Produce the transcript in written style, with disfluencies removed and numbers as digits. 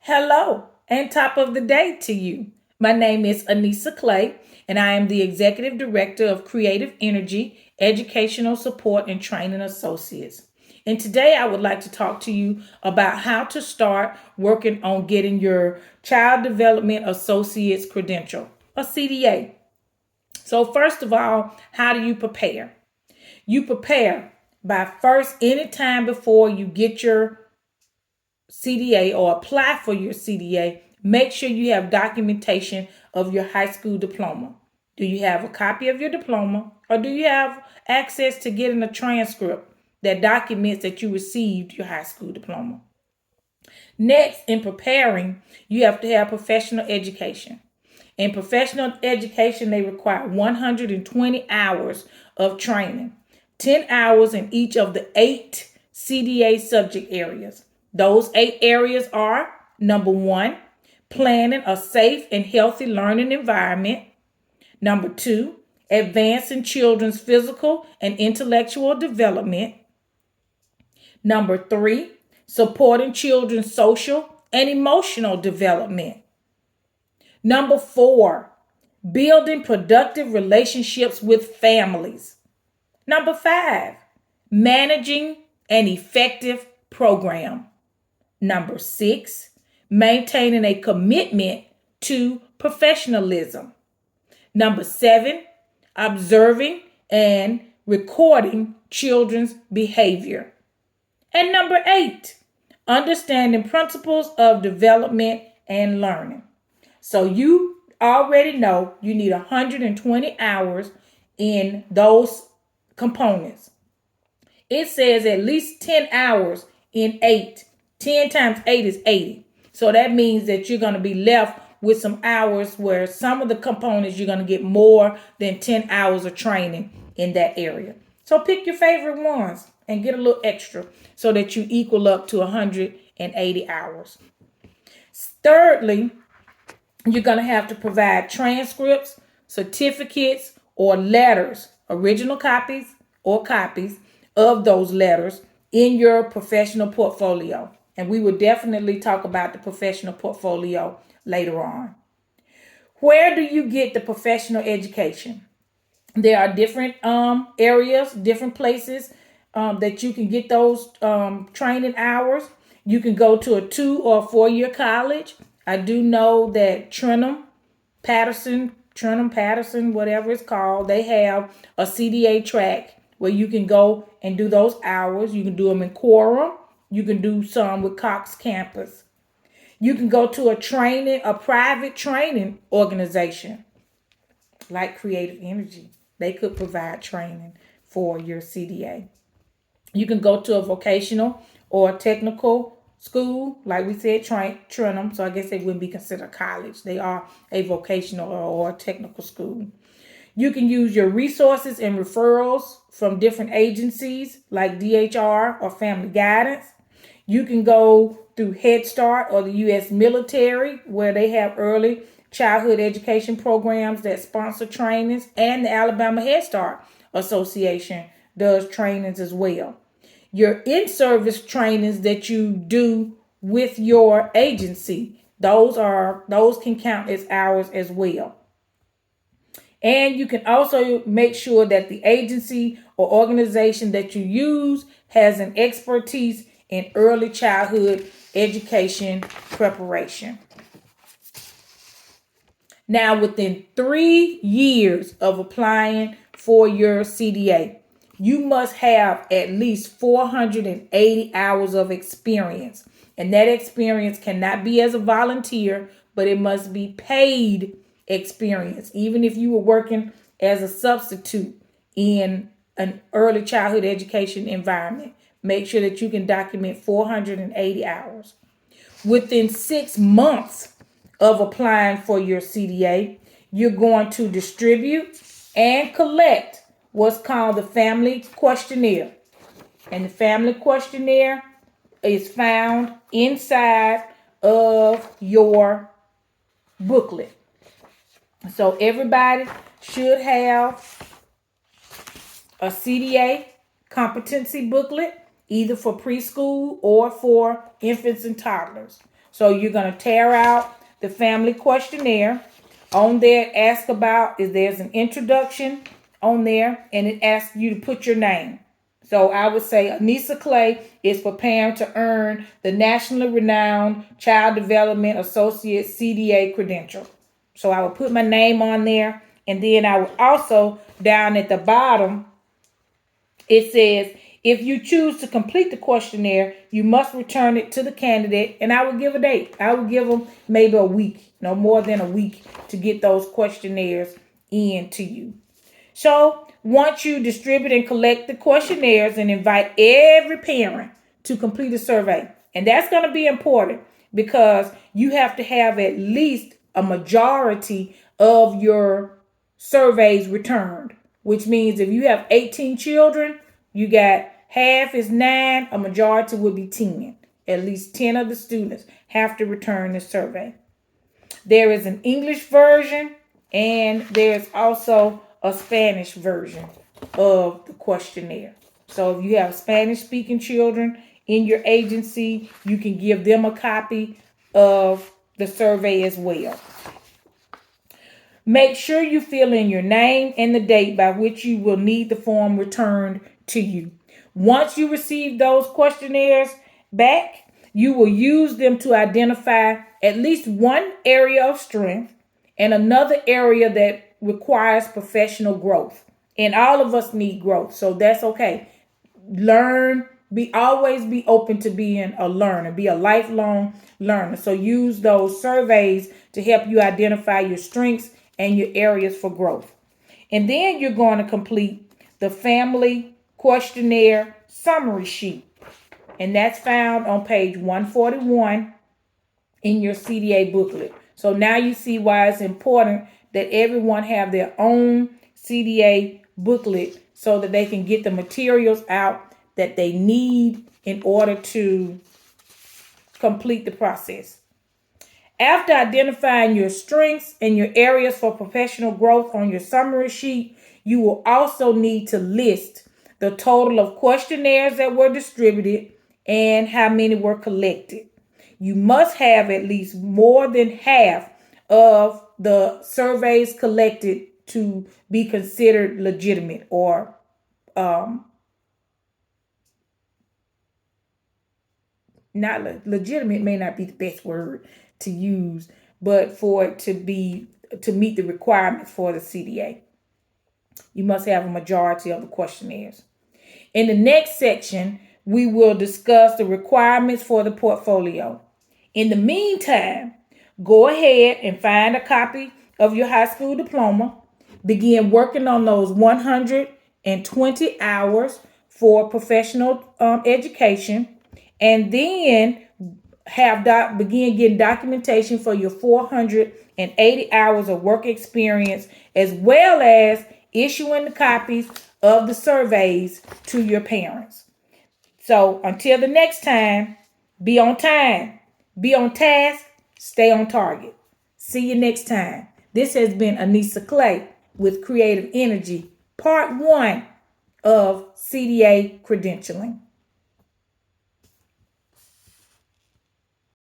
Hello and top of the day to you. My name is Anissa Clay, and I am the Executive Director of Creative Energy, Educational Support and Training Associates. And today I would like to talk to you about how to start working on getting your Child Development Associate's credential, a CDA. So, first of all, how do you prepare? You prepare by first, anytime before you get your CDA or apply for your CDA, make sure you have documentation of your high school diploma. Do you have a copy of your diploma, or do you have access to getting a transcript that documents that you received your high school diploma? Next, in preparing, you have to have professional education. In professional education, they require 120 hours of training, 10 hours in each of the 8 CDA subject areas. Those 8 areas are: number one, planning a safe and healthy learning environment; number two, advancing children's physical and intellectual development; number three, supporting children's social and emotional development; number four, building productive relationships with families; number five, managing an effective program; number six, maintaining a commitment to professionalism; number seven, observing and recording children's behavior; and number eight, understanding principles of development and learning. So you already know you need 120 hours in those components. It says at least 10 hours in 8. 10 times 8 is 80. So that means that you're going to be left with some hours where some of the components you're going to get more than 10 hours of training in that area. So pick your favorite ones and get a little extra so that you equal up to 180 hours. Thirdly, you're going to have to provide transcripts, certificates, or letters, original copies or copies of those letters in your professional portfolio. And we will definitely talk about the professional portfolio later on. Where do you get the professional education? There are different areas, different places that you can get those training hours. You can go to a 2 or 4 year college. I do know that Patterson, whatever it's called, they have a CDA track where you can go and do those hours. You can do them in Quorum. You can do some with Cox Campus. You can go to a private training organization like Creative Energy. They could provide training for your CDA. You can go to a vocational or technical school, like we said, Trenum. So I guess they wouldn't be considered college. They are a vocational or technical school. You can use your resources and referrals from different agencies like DHR or Family Guidance. You can go through Head Start or the U.S. military, where they have early childhood education programs that sponsor trainings, and the Alabama Head Start Association does trainings as well. Your in-service trainings that you do with your agency, those can count as hours as well. And you can also make sure that the agency or organization that you use has an expertise in early childhood education preparation. Now, within 3 years of applying for your CDA, you must have at least 480 hours of experience. And that experience cannot be as a volunteer, but it must be paid experience. Even if you were working as a substitute in an early childhood education environment, make sure that you can document 480 hours. Within 6 months of applying for your CDA, you're going to distribute and collect what's called the Family Questionnaire. And the Family Questionnaire is found inside of your booklet. So everybody should have a CDA competency booklet, either for preschool or for infants and toddlers. So you're going to tear out the family questionnaire. On there, ask about, there's an introduction on there, and it asks you to put your name. So I would say Anissa Clay is preparing to earn the nationally renowned Child Development Associate CDA credential. So I would put my name on there, and then I would also, down at the bottom, it says, if you choose to complete the questionnaire, you must return it to the candidate, and I would give a date. I would give them maybe a week, no more than a week, to get those questionnaires in to you. So once you distribute and collect the questionnaires and invite every parent to complete a survey, and that's going to be important because you have to have at least a majority of your surveys returned, which means if you have 18 children, you got half is 9, a majority would be 10. At least 10 of the students have to return the survey. There is an English version, and there's also a Spanish version of the questionnaire. So if you have Spanish speaking children in your agency, you can give them a copy of the survey as well. Make sure you fill in your name and the date by which you will need the form returned to you. Once you receive those questionnaires back, you will use them to identify at least one area of strength and another area that requires professional growth. And all of us need growth, so that's okay. Learn, always be open to being a learner, be a lifelong learner. So use those surveys to help you identify your strengths and your areas for growth. And then you're going to complete the family questionnaire summary sheet. And that's found on page 141 in your CDA booklet. So now you see why it's important that everyone have their own CDA booklet so that they can get the materials out that they need in order to complete the process. After identifying your strengths and your areas for professional growth on your summary sheet, you will also need to list the total of questionnaires that were distributed and how many were collected. You must have at least more than half of the surveys collected to be considered legitimate, or not legitimate may not be the best word to use, but for it to meet the requirements for the CDA. You must have a majority of the questionnaires. In the next section, we will discuss the requirements for the portfolio. In the meantime, go ahead and find a copy of your high school diploma. Begin working on those 120 hours for professional education, and then begin getting documentation for your 480 hours of work experience, as well as issuing the copies of the surveys to your parents. So until the next time, be on time, be on task, stay on target. See you next time. This has been Anissa Clay with Creative Energy, part 1 of CDA credentialing.